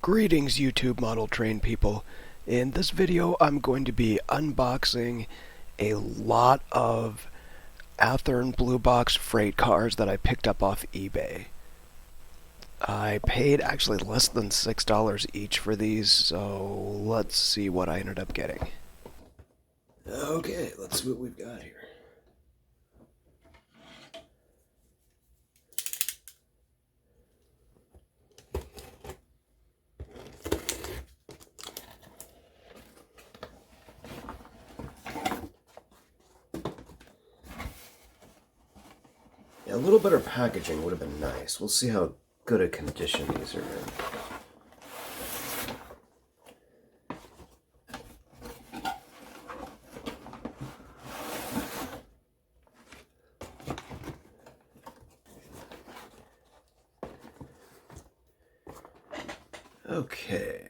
Greetings YouTube model train people. In this video I'm going to be unboxing a lot of Athearn blue box freight cars that I picked up off eBay. I paid actually less than $6 each for these, so let's see what I ended up getting. Okay, let's see what we've got here. Yeah, a little better packaging would have been nice. We'll see how good a condition these are in. Okay.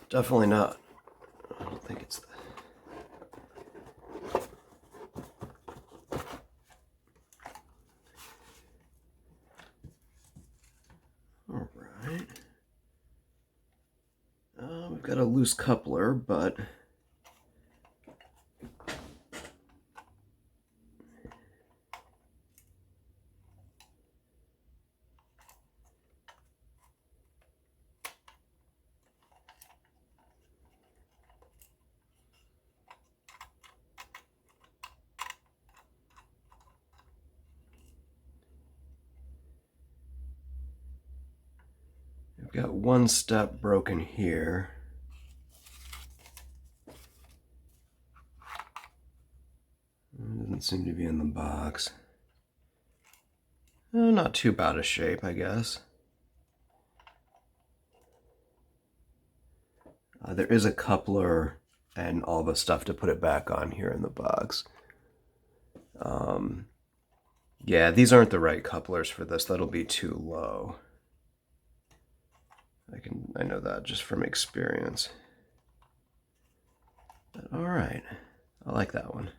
Definitely not. I don't think it's the... Alright. We've got a loose coupler, but... I've got one step broken here. Doesn't seem to be in the box. Not too bad a shape, I guess. There is a coupler and all the stuff to put it back on here in the box. Yeah, these aren't the right couplers for this. That'll be too low. I know that just from experience. But all right, I like that one.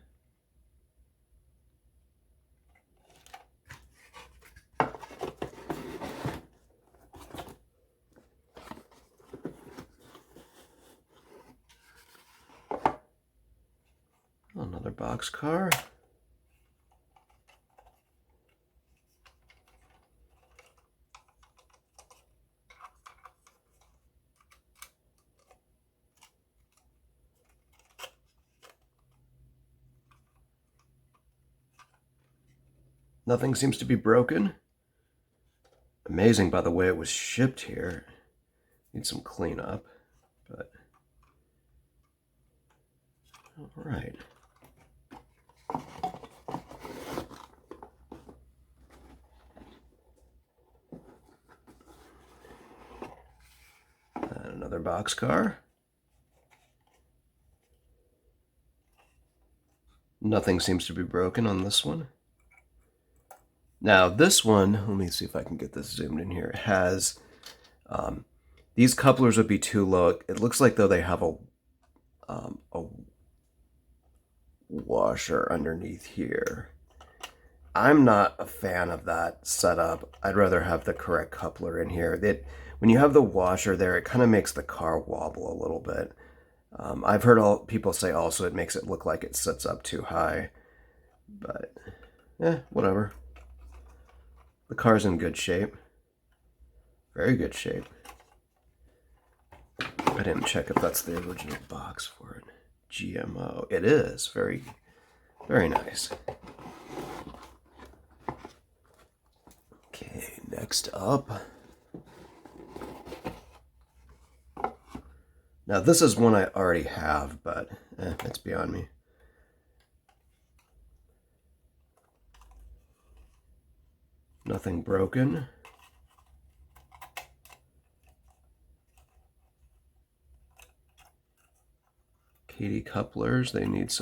Another box car. Nothing seems to be broken. Amazing, by the way it was shipped here. Needs some cleanup, but all right. And another box car. Nothing seems to be broken on this one. Now this one, let me see if I can get this zoomed in here, it has, these couplers would be too low. It looks like though they have a washer underneath here. I'm not a fan of that setup. I'd rather have the correct coupler in here. When you have the washer there, it kind of makes the car wobble a little bit. I've heard people say also it makes it look like it sits up too high, but whatever. The car's in good shape. Very good shape. I didn't check if that's the original box for it. GMO. It is. Very, very nice. Okay, next up. Now this is one I already have, but it's beyond me. Nothing broken. Katy couplers, they need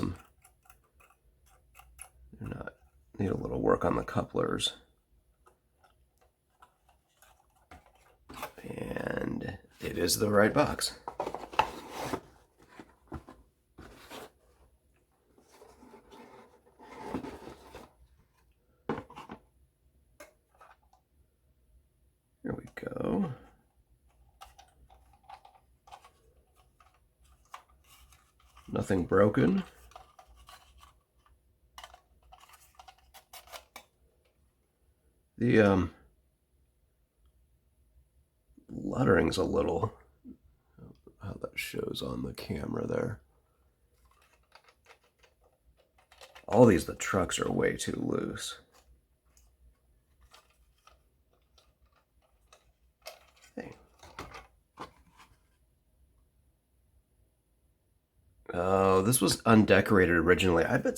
need a little work on the couplers. And it is the right box. Here we go. Nothing broken. The lettering's a little, how that shows on the camera there. All the trucks are way too loose. Hey. Oh, this was undecorated originally. I bet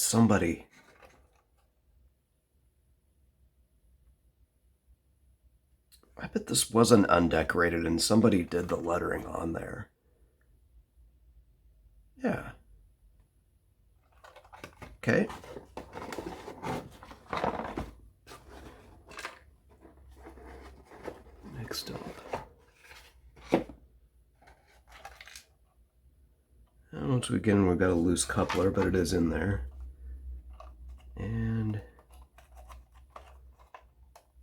this wasn't undecorated and somebody did the lettering on there. Yeah. Okay. Next up. Once we've got a loose coupler, but it is in there. And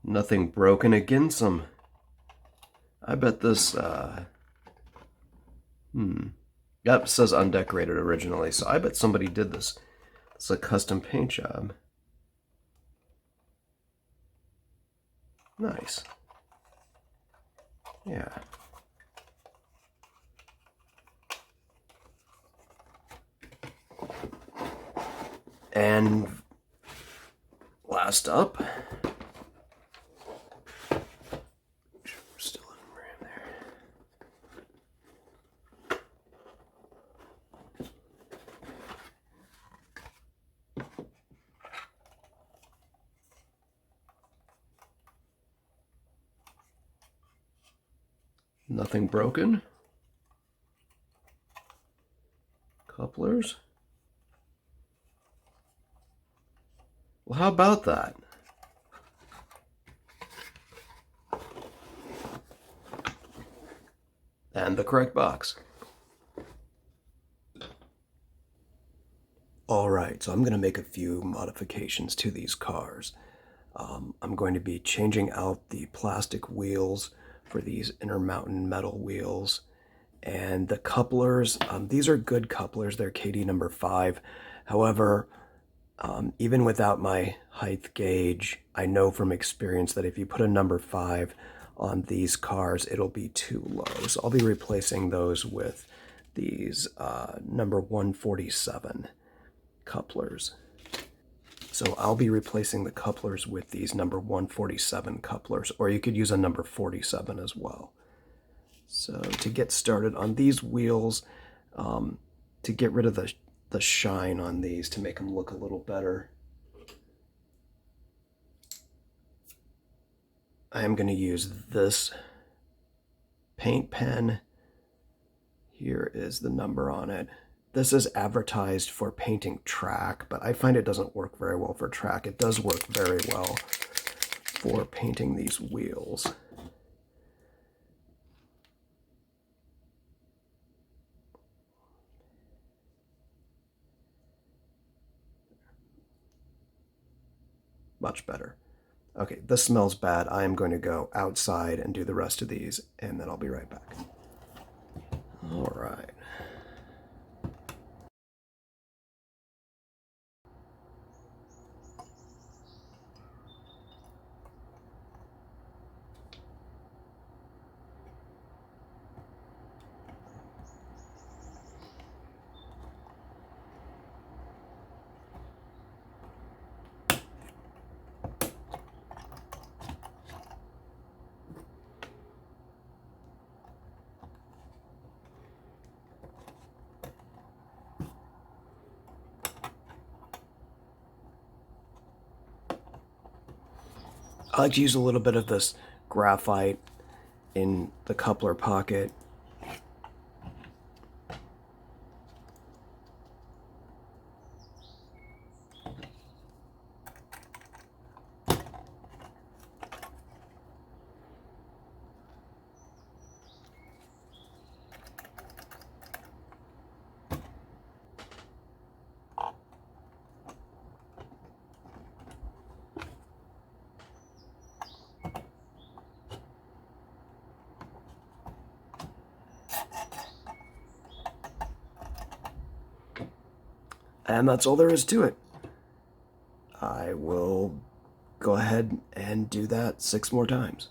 nothing broken. Again, I bet this, Yep, it says undecorated originally, so I bet somebody did this. It's a custom paint job. Nice. Yeah. And last up, still in RAM there. Nothing broken. Couplers. Well, how about that? And the correct box. All right, so I'm going to make a few modifications to these cars. I'm going to be changing out the plastic wheels for these Intermountain metal wheels. And the couplers, these are good couplers. They're KD number 5. However, even without my height gauge, I know from experience that if you put a number 5 on these cars, it'll be too low. So I'll be replacing those with these number 147 couplers. So I'll be replacing the couplers with these number 147 couplers, or you could use a number 47 as well. So to get started on these wheels, to get rid of the shine on these, to make them look a little better, I am going to use this paint pen. Here is the number on it. This is advertised for painting track, but I find it doesn't work very well for track. It does work very well for painting these wheels. Much better. Okay, this smells bad. I am going to go outside and do the rest of these, and then I'll be right back. All right. I like to use a little bit of this graphite in the coupler pocket. And that's all there is to it. I will go ahead and do that 6 more times.